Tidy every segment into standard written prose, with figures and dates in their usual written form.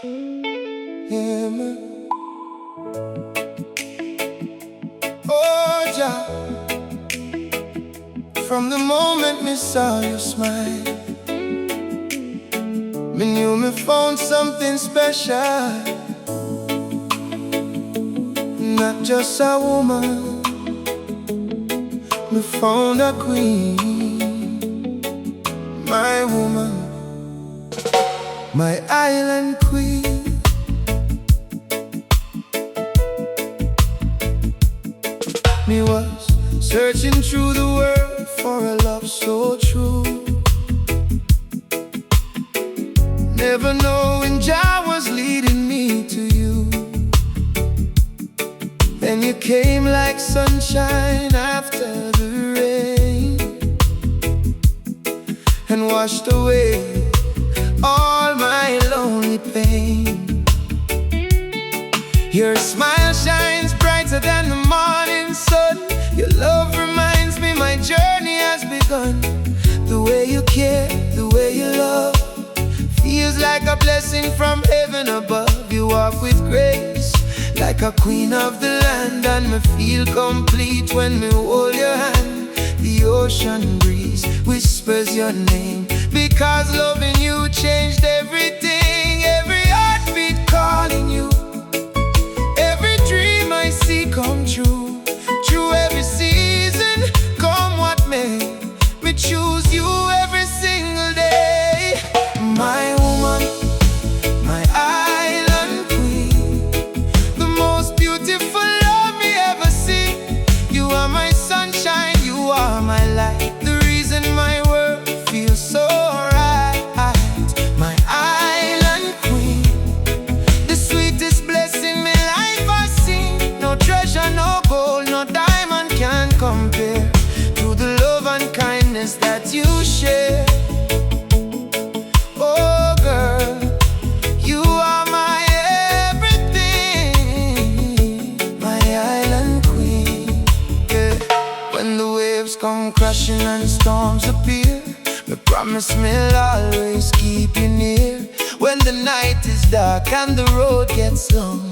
Yeah, man. Oh, Jah, from the moment me saw you smile, me knew me found something special. Not just a woman, me found a queen. My woman, my island queen. Me was searching through the world for a love so true, never knowing Jah was leading me to you. Then you came like sunshine after the rain, and washed away all my lonely pain. Your smile shines brighter than the morning sun. Your love reminds me my journey has begun. The way you care, the way you love, feels like a blessing from heaven above. You walk with grace, like a queen of the land, and me feel complete when me hold your hand. The ocean breeze whispers your name, because loving you changed everything. Every heartbeat calling you, every dream I see come true. Through every season, come what may, me choose you every single day. My woman, my island queen, the most beautiful love me ever see. You are my sunshine, you are my light, the reason my world feels so right. My island queen, the sweetest blessing my life has seen. No treasure, no gold, no diamond can compare to the love and kindness that you share. Oh girl, you are my everything, my island queen. Yeah. When the waves come crashing and storms appear, me promise me'll always keep you near. When the night is dark and the road gets long,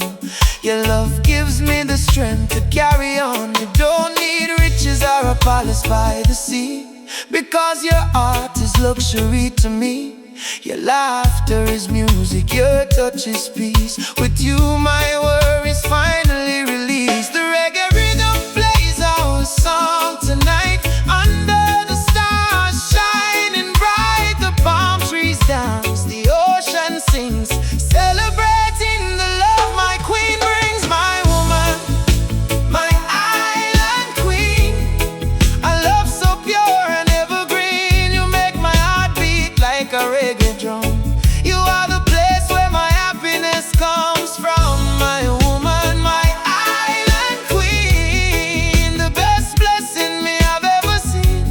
your love gives me the strength to carry on. You don't need riches or a palace by the sea, because your heart is luxury to me. Your laughter is music, your touch is peace. With you my worries finally released. The reggae rhythm plays our song tonight, under the stars shining bright. The palm trees dance, the ocean sings, celebrating the love my queen brings. My woman, my island queen, a love so pure and evergreen. You make my heart beat like a reggae drum. You are the place where my happiness comes from. My woman, my island queen, the best blessing me I've ever seen.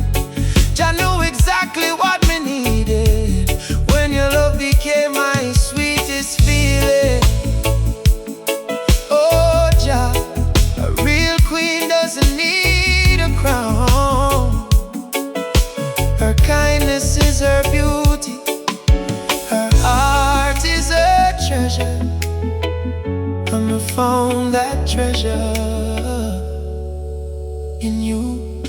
Jah knew exactly what me needed when your love became my sweetest feeling. Oh Jah, a real queen doesn't need a crown. Her kindness is her beauty, her heart is her treasure, and I found that treasure in you.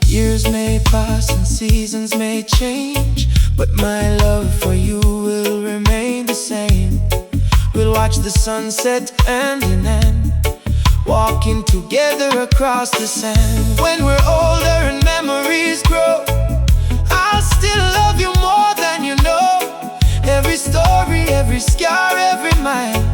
Years may pass and seasons may change, but my love for you will remain the same. We'll watch the sunset hand in hand, walking together across the sand. When we're older and memories grow, I'll still love you more than you know. Every story, every scar, every mile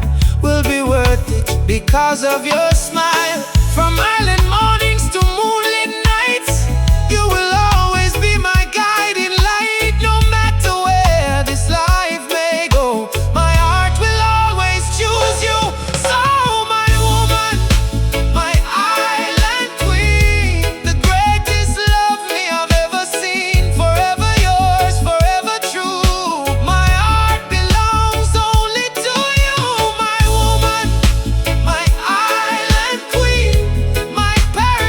will be worth it because of your smile. From island mornings to moonlit nights, you will always be my guiding light. No matter where this life may go, my heart will always choose you. So my woman, my island queen, the greatest love me I've ever seen. Forever yours, forever true. My heart belongs only to you. My woman, my island queen, my paradise.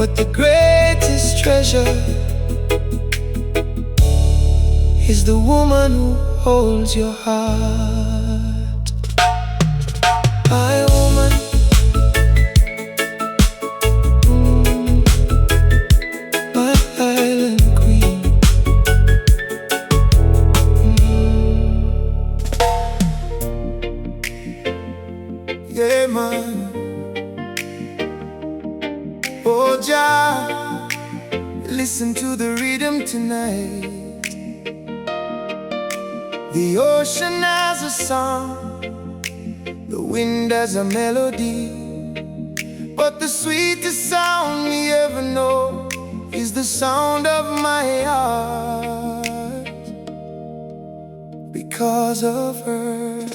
But the greatest treasure is the woman who holds your heart. My woman, my island queen. Yeah, man. Oh, Jah, listen to the rhythm tonight. The ocean has a song, the wind has a melody, but the sweetest sound we ever know is the sound of my heart. Because of her,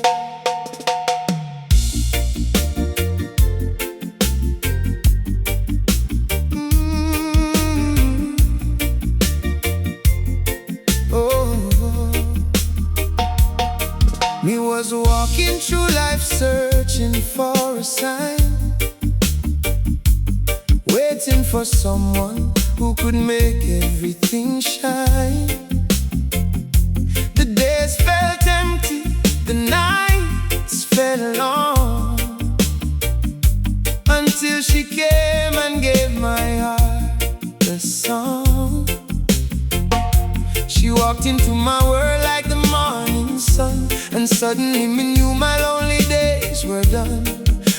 me was walking through life searching for a sign, waiting for someone who could make everything shine. The days felt empty, the nights felt long, until she came and gave my heart a song. She walked into my world like the morning sun, and suddenly me knew my lonely days were done.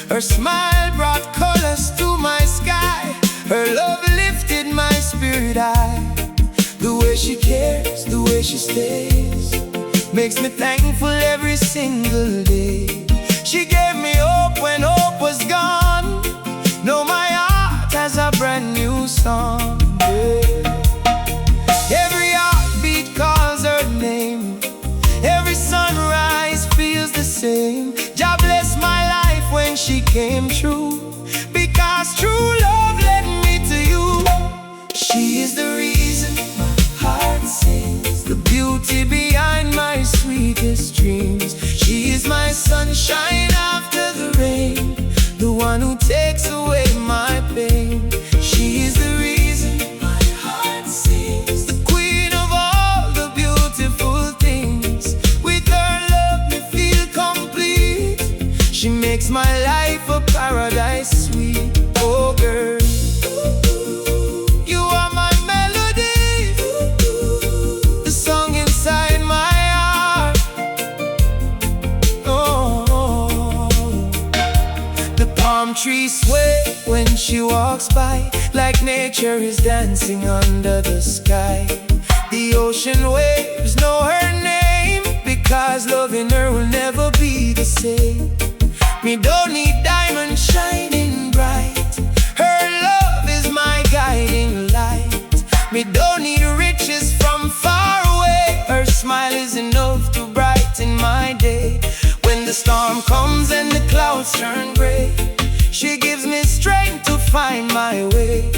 Her smile brought colors to my sky, her love lifted my spirit high. The way she cares, the way she stays, makes me thankful every single day. She gave me hope when hope was gone. Now my heart has a brand new song, yeah. Every heartbeat calls her name, every sunrise feels the same. Jah bless my life when she came true, because true love led me to you. She is the reason my heart sings, the beauty behind my sweetest dreams. She is my sunshine after the rain, the one who takes away my pain. She is the reason my heart sings, the queen of all the beautiful things. With her love me feel complete, she makes my life a paradise sweet. Oh girl, you are my melody, the song inside my heart. Oh, the palm trees sway when she walks by, like nature is dancing under the sky. The ocean waves know her name, because loving her will never be the same. Me don't need diamonds shining bright, her love is my guiding light. Me don't need riches from far away, her smile is enough to brighten my day. When the storm comes and the clouds turn gray, she gives me strength to find my way.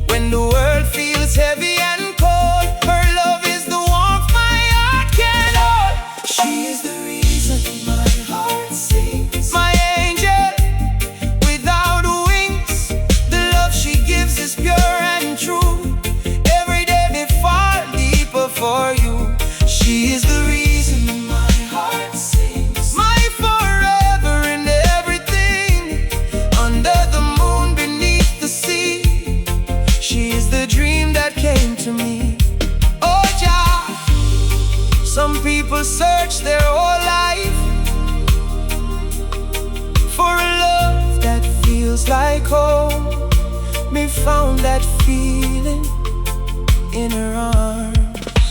When the world feels heavy and cold, her love is the warmth my heart can hold. She is the reason my heart sings, my angel without wings. The love she gives is pure and true, every day me fall deeper for you. She is the reason my heart sings, my forever and everything, under the moon, beneath the sea. She is the dream that came to me. Oh Jah, some people search their whole life for a love that feels like home. Me found that feeling in her arms.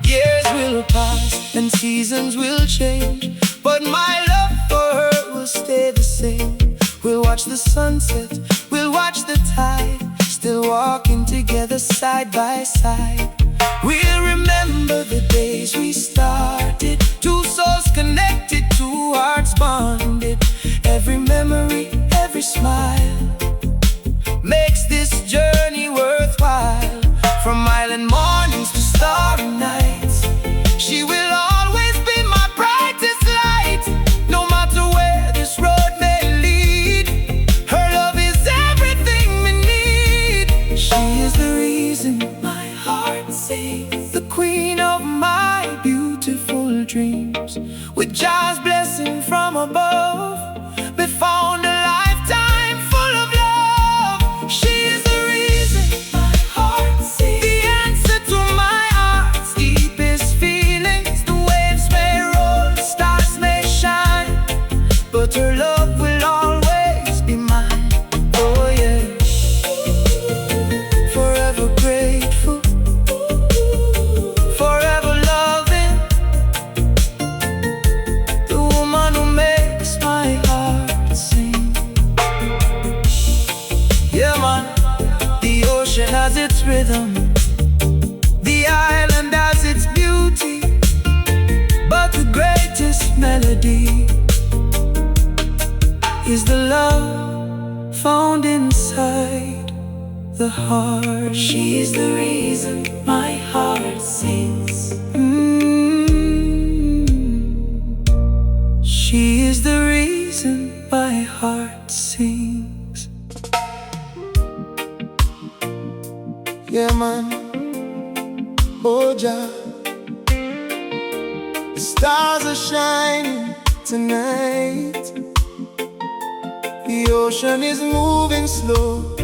Years will pass and seasons will change, but my love for her will stay the same. We'll watch the sunset, we'll watch the tide, still walking together side by side. We'll remember the days we started, two souls connected, two hearts bonded. Every memory, every smile makes this journey worthwhile. From island mornings to starry nights, she will always be my brightest light. No matter where this road may lead, her love is everything me with Jah's blessing from above. We found a lifetime full of love. She is the reason my heart sings, the answer to my heart's deepest feelings. The waves may roll, the stars may shine, but her love will always be mine. Oh yeah, forever grateful, forever loving, the woman who makes my heart sing. Yeah man, the ocean has its rhythm, the island has its beauty, but the greatest melody is the love found inside the heart. She's the reason my heart sings. She is the reason my heart sings. Yeah man, oh Jah, the stars are shining tonight. The ocean is moving slow,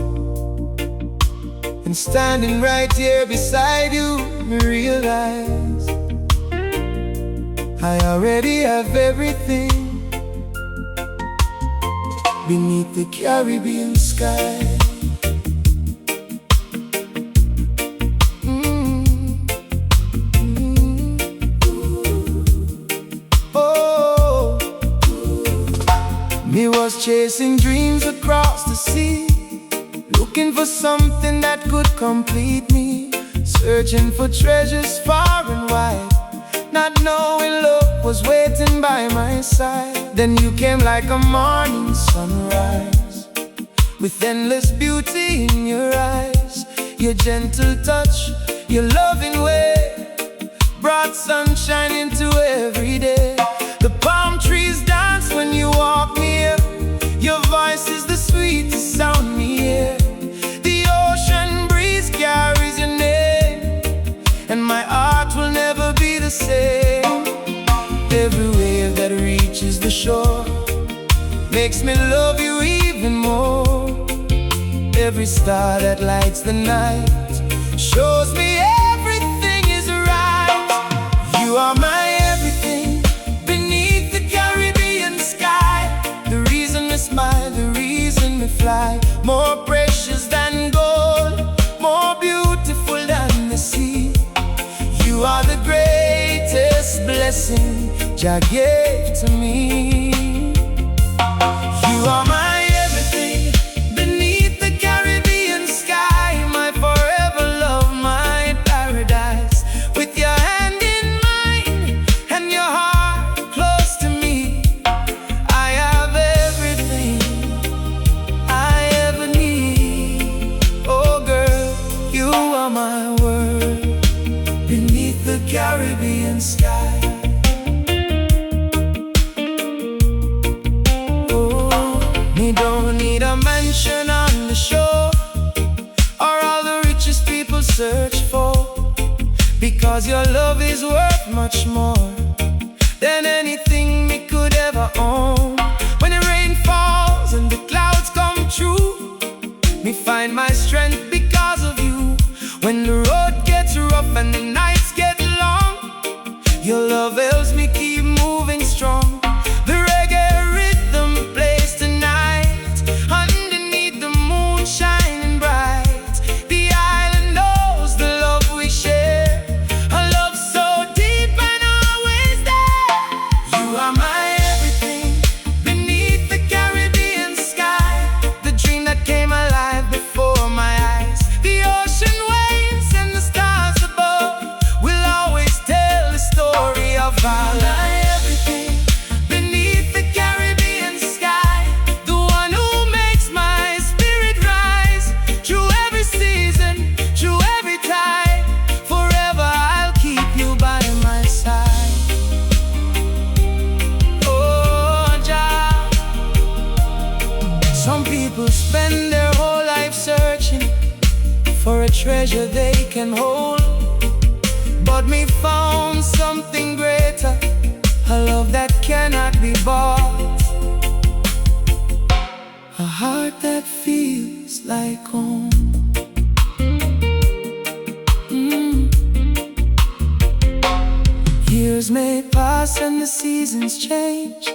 and standing right here beside you, me realize I already have everything beneath the Caribbean sky. Oh, me was chasing dreams across the sea, looking for something that could complete me, searching for treasures far and wide, not knowing love was waiting by my side. Then you came like a morning sunrise, with endless beauty in your eyes. Your gentle touch, your loving way, brought sunshine into every day. The palm trees dance when you walk near, your voice is the sweetest sound me hear. The ocean breeze carries your name, and my heart will never be the same. Every wave that reaches the shore makes me love you even more. Every star that lights the night shows me everything is right. You are my everything beneath the Caribbean sky, the reason we smile, the reason we fly. More precious than gold, more beautiful than the sea. You are the greatest blessing Jah gave to me. You are my everything beneath the Caribbean sky, my forever love, my paradise. With your hand in mine and your heart close to me, I have everything I ever need. Oh girl, you are my world beneath the Caribbean sky. Me don't need a mansion on the shore, or all the richest people search for, because your love is worth much more than anything me could ever own. When the rain falls and the clouds come true, me find my strength because of you. When the road gets rough and the nights get long, your love helps me keep moving strong. The reggae rhythm plays tonight underneath the moon shining bright. The island knows the love we share, a love so deep and always there. You are my everything beneath the Caribbean sky, the dream that came alive before my eyes. The ocean waves and the stars above will always tell the story of our life. Some people spend their whole life searching for a treasure they can hold, but me found something greater, a a love that cannot be bought, a heart that feels like home. Years may pass and the seasons change,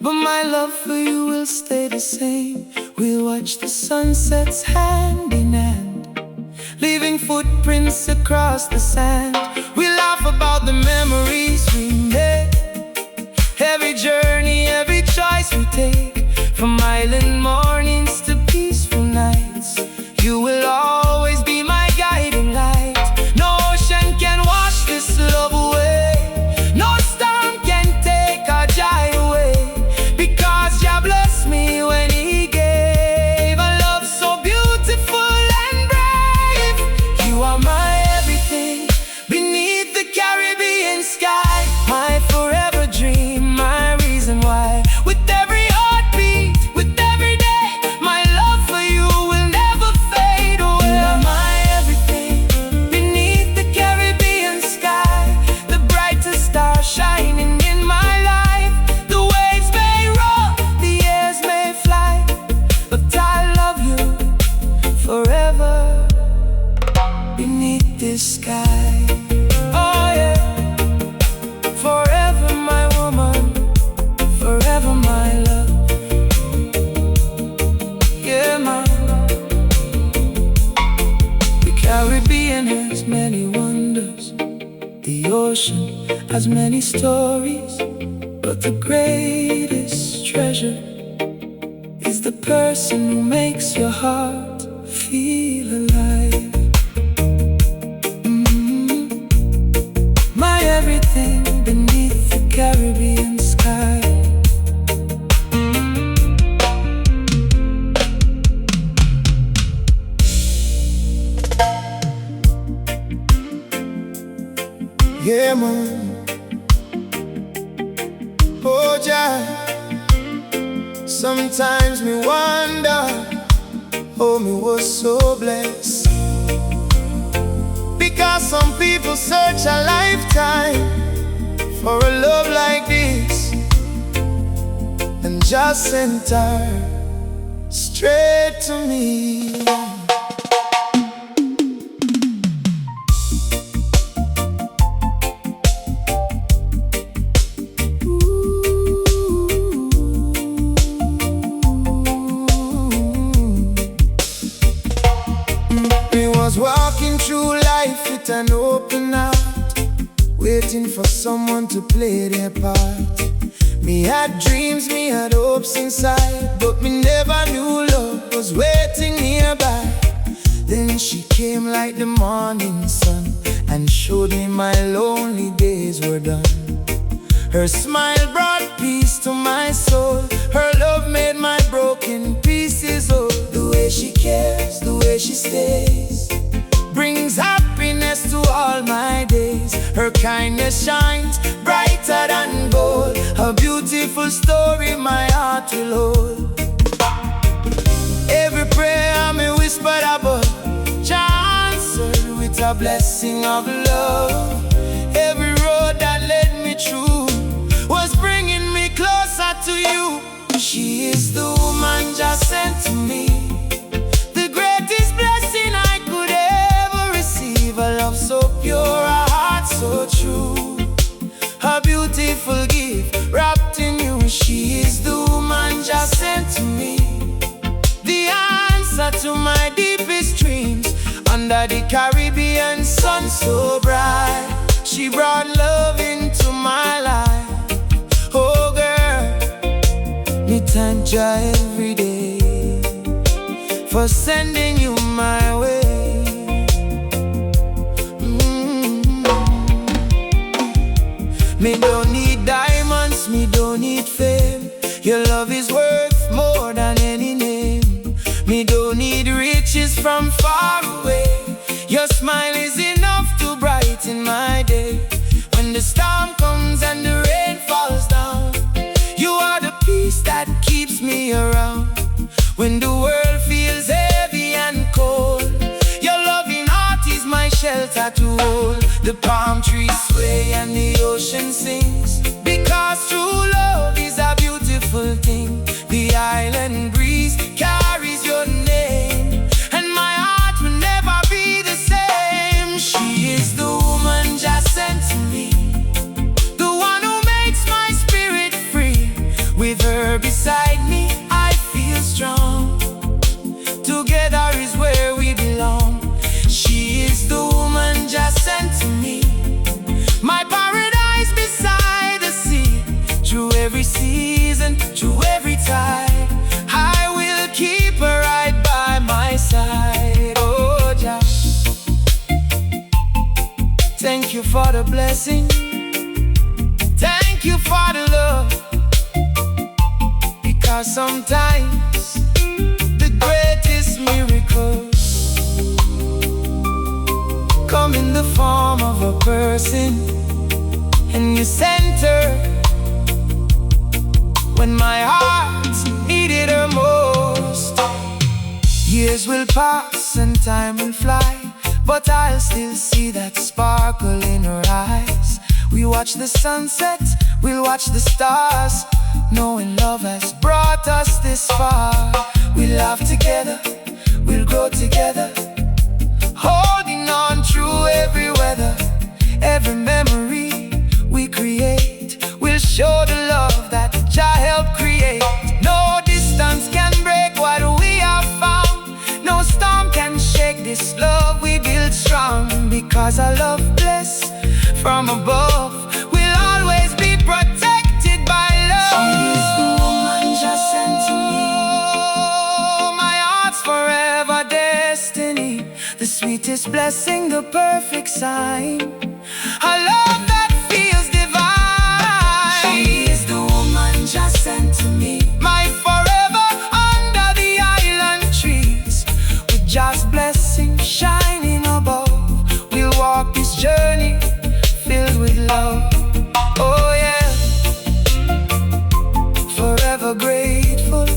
but my love for you will stay the same. We'll watch the sunsets hand in hand, leaving footprints across the sand. We laugh about the memories we made, every journey, every choice we take, from island mornings to peaceful nights. You will always be my guiding light. No ocean can wash this love away, no storm can take our joy away, because Jah blessed me when He gave a love so beautiful and brave. You are my everything beneath the Caribbean sky, my forever dream, my reason why. With every heartbeat, with every day, my love for you will never fade away. You are my everything beneath the Caribbean sky, the brightest star shining in my life. The waves may roll, the airs may fly, but I love you forever beneath this sky. Oh yeah, forever my woman, forever my love. Yeah, my love. The Caribbean has many wonders, the ocean has many stories, but the greatest treasure is the person who makes your heart feel alive. My everything beneath the Caribbean sky. Yeah, man. Oh, Jah, sometimes me wonder, oh, me was so blessed, because some people search a lifetime for a love like this, and Jah sent her straight to me. Walking through life with an open heart, waiting for someone to play their part. Me had dreams, me had hopes inside, but me never knew love was waiting nearby. Then she came like the morning sun and showed me my lonely days were done. Her smile brought peace to my soul, her love made my broken pieces whole. The way she cares, the way she stays, brings happiness to all my days. Her kindness shines brighter than gold, a beautiful story my heart will hold. Every prayer I may whispered above, Jah answered with a blessing of love. Every road that led me through was bringing me closer to you. She is the woman Jah sent to me, the greatest blessing I could ever receive. A love so pure, a heart so true, a beautiful gift wrapped in you. She is the woman Jah sent to me, the answer to my deepest dreams. Under the Caribbean sun so bright, she brought love into my life. Oh girl, me thank Jah every day for sending you my way. Me don't need diamonds, me don't need fame. Your love is worth more than any name. Me don't need riches from far away. Your smile is enough to brighten my day. When the storm comes and the rain falls down, you are the peace that keeps me around. When the world feels heavy and cold, your loving heart is my shelter to hold. The palm trees sway and the ocean sings, because you for the blessing. Thank you for the love. Because sometimes the greatest miracles come in the form of a person, and you sent her when my heart needed her most. Years will pass and time will fly, but I'll still see that sparkle in her eyes. We watch the sunset, we'll watch the stars, knowing love has brought us this far. We'll laugh together, we'll grow together, holding on through every weather. Every memory we create will show the love that Jah helped create. No distance can break what we have found. No storm can shake this love we build strong. Because our love blessed from above, we'll always be protected by love. She is the woman Jah sent to me. My heart's forever destiny, the sweetest blessing, the perfect sign. A love that feels divine. She is the woman Jah sent to me. My forever under the island trees, with Jah's blessing shining above. We'll walk this journey filled with love. Oh yeah, forever grateful,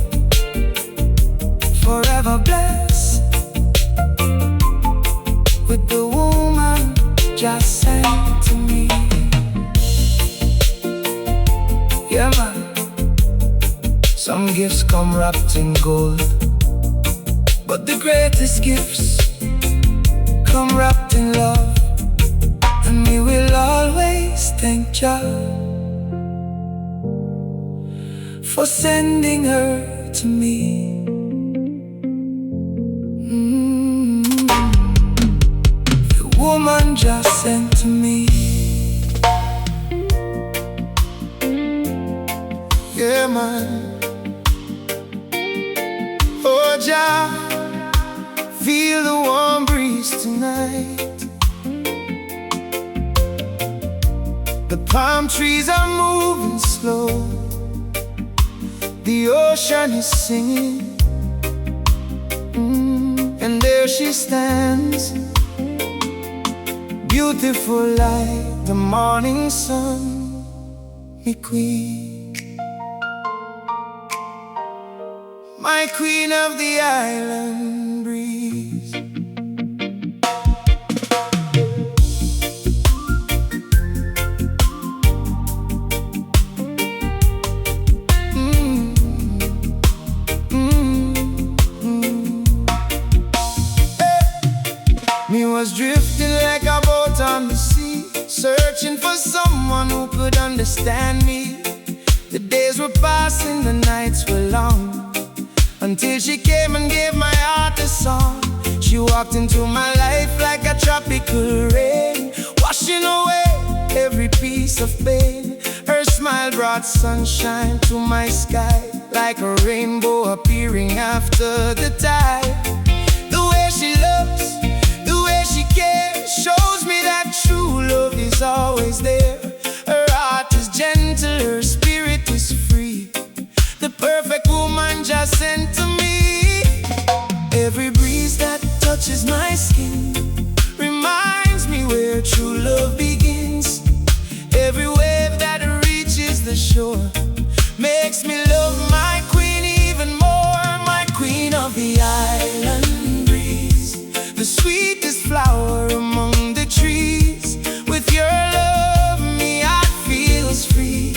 forever blessed, with the woman Jah sent to me. Yeah man, some gifts come wrapped in gold, but the greatest gifts come wrapped in love. And we will always thank Jah for sending her to me. The woman Jah sent to me. Yeah man. Oh Jah, feel the warm breeze tonight. The palm trees are moving slow, the ocean is singing, and there she stands, beautiful like the morning sun, my queen, my queen of the island breeze. Me was drifting like a boat on the sea, searching for someone who could understand me. The days were passing, the nights were long, until she came and gave my heart a song. She walked into my life like a tropical rain, washing away every piece of pain. Her smile brought sunshine to my sky, like a rainbow appearing after the tide. The way she loves, she cares, shows me that true love is always there. Her heart is gentle, her spirit is free, the perfect woman Jah sent to me. Every breeze that touches my skin reminds me where true love begins. Every wave that reaches the shore makes me love my queen even more. My queen of the island breeze, the sweetest flower among the trees. With your love, me heart feels free.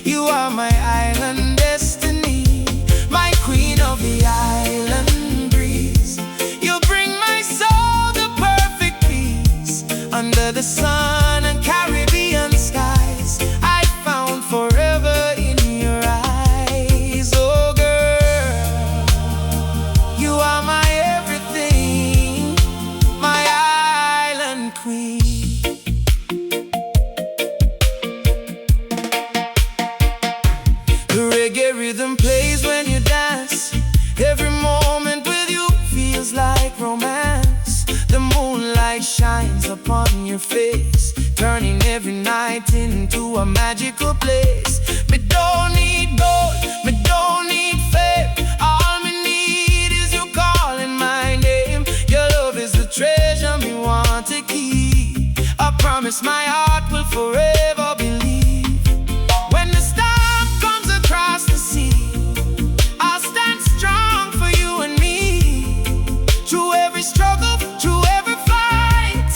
You are my island destiny, my queen of the island breeze. You bring my soul the perfect peace. Under the sun and Caribbean skies, I found forever in your eyes. Oh girl, you are my everything, my island queen. The reggae rhythm plays when you dance. Every moment with you feels like romance. The moonlight shines upon your face, turning every night into a magical place. Me don't need gold, me don't need fame. All me need is you calling my name. Your love is the treasure me want to keep. I promise my heart will forever believe. When the storm comes across the sea, I'll stand strong for you and me. Through every struggle, through every fight,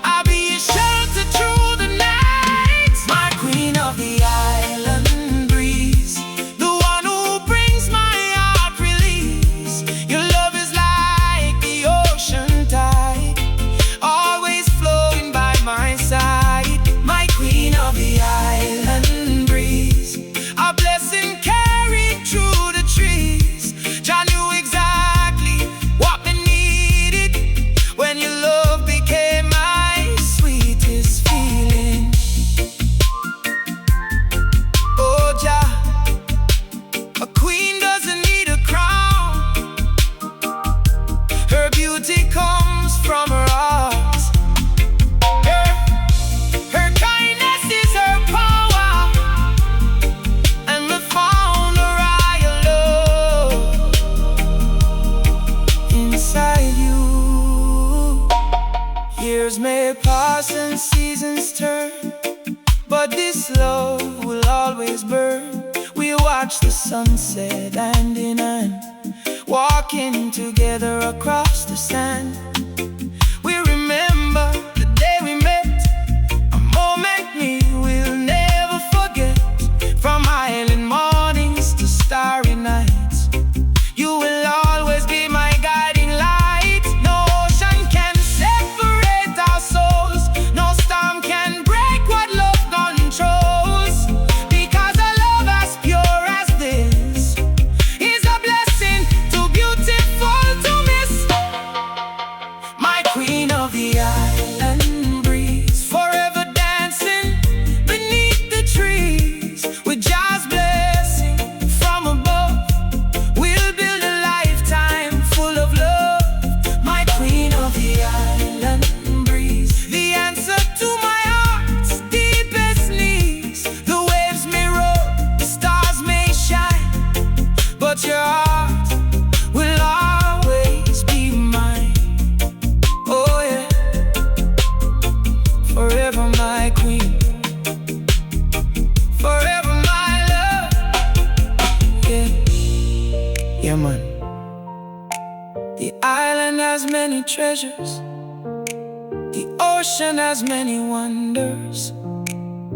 I'll be a shelter through the night. My queen of the island breeze, the one who brings my heart release. Your love is like the ocean tide, always flowing by my side. My queen of the island breeze, a blessing carried through the trees. Jah knew exactly what we needed when your love became my sweetest feeling. Oh Jah, a queen doesn't need a crown. Her beauty comes from her heart. Her kindness is her power, and we found a royal love inside you. Years may pass and seasons turn, but this love will always burn. We watch the sunset hand in hand, walking together across the sand. We remember the day we met, a moment we will never forget. From island mornings to starry nights, you will always be my guiding light. No ocean can separate our souls, no storm can break what love controls. Because a love as pure as this is a blessing too beautiful to miss. My queen of the island breeze, forever dancing beneath the trees. With Jah's blessing from above, we'll build a lifetime full of love. My queen of the island breeze, the answer to my heart's deepest needs. The waves may roll, the stars may shine, but your heart will always be mine. Oh yeah, forever my queen, forever my love. Yeah, yeah man. The island has many treasures, the ocean has many wonders,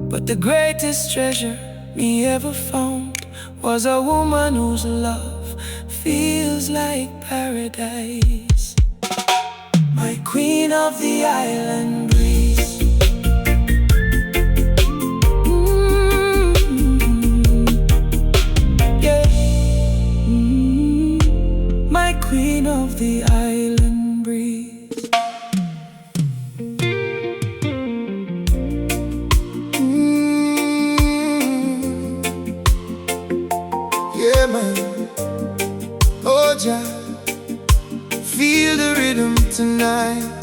but the greatest treasure me ever found was a woman whose love feels like paradise. My queen of the island breeze. Yeah. My queen of the island breeze. Yeah, man. Oh, Jah, feel the rhythm tonight.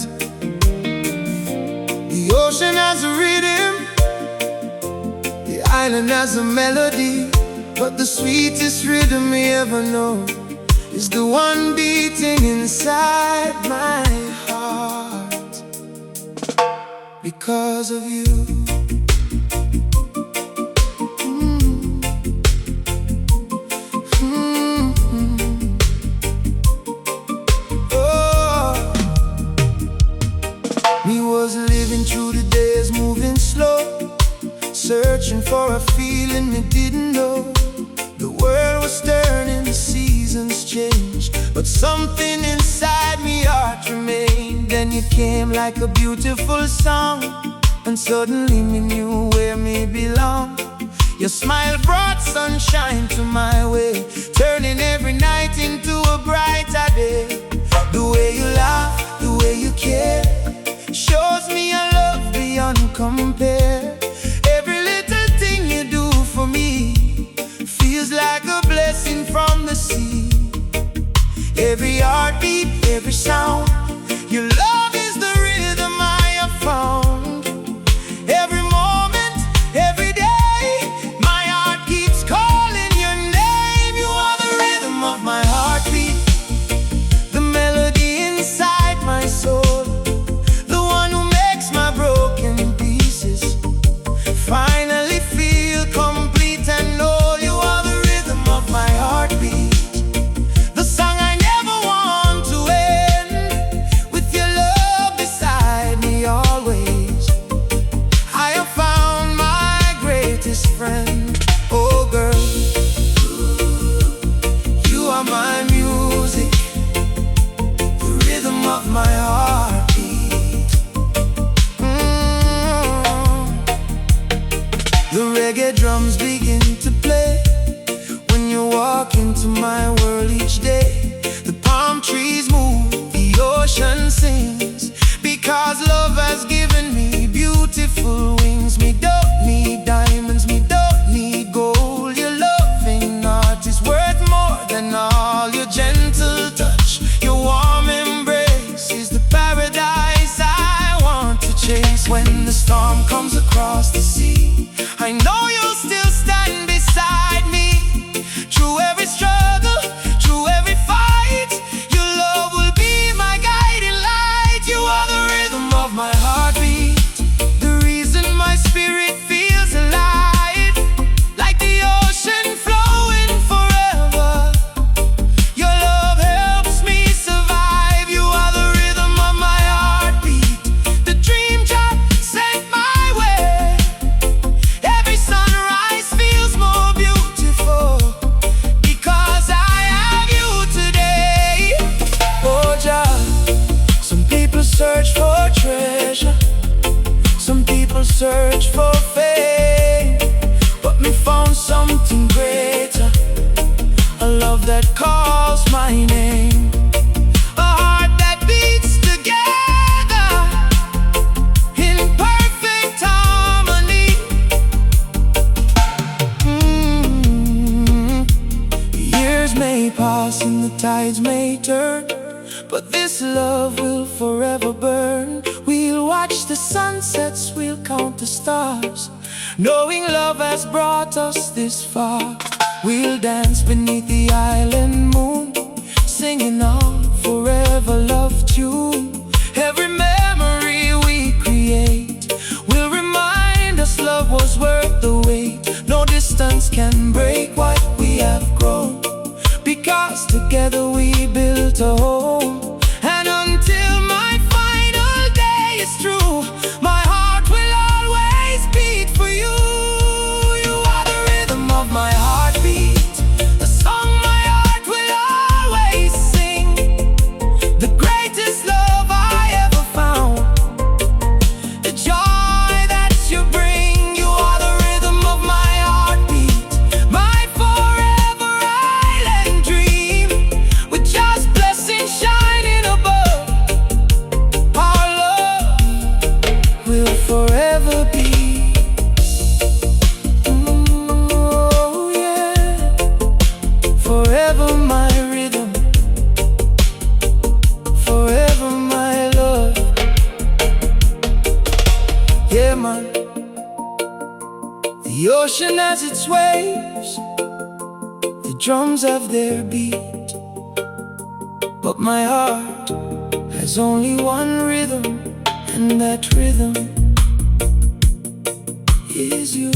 The ocean has a rhythm, the island has a melody, but the sweetest rhythm we ever know is the one beating inside my heart because of you. We was living through the days, moving slow, searching for a feeling we didn't know. The world was turning, the seasons changed, but something inside me heart remained. And you came like a beautiful song, and suddenly me knew where me belong. Your smile brought sunshine to my way, turning every night into a brighter day. The way you laugh, the way you care, shows me a love beyond compare. Every little thing you do for me feels like a blessing from the sea. Every heartbeat, every sound, your love is the rhythm I have found. reggae drums begin to play. When you walk into my world each day, the palm trees move, the ocean sings, because love has given me beautiful wings. Me don't need diamonds, me don't need gold. Your loving heart is worth more than all. Your gentle touch, your warm embrace is the paradise I want to chase. When the storm comes across the sea, I know you'll still stand beside me. Through every struggle, through every fight, your love will be my guiding light. You are the rhythm of my heartbeat, the reason my spirit feels alive, like the ocean flowing forever. Your love helps me survive. You are the rhythm of my heartbeat, the dream Jah sent my way. Every sunrise feels more beautiful because I have you today. Oh Jah, some people search for treasure, some people search for fame, but me found something greater, a love that calls my name, a heart that beats together in perfect harmony. Years may pass and the tides may turn, but this love will forever burn. We'll watch the sunsets, we'll count the stars, knowing love has brought us this far. We'll dance beneath the island moon, singing our forever love tune. Every memory we create will remind us love was worth the wait. No distance can break what we have grown, because together we built a home. And until my final day is through, my heart will always beat for you. You are the rhythm of my heartbeat, the song my heart will always sing, the greatest love I ever found, the joy that you bring. You are the rhythm of my heartbeat, my forever island dream, with just blessings shining above. Our love will forever be. Oh yeah, forever my rhythm, forever my love. Yeah man, the ocean has its waves, the drums have their beat, but my heart has only one rhythm, and that rhythm is you.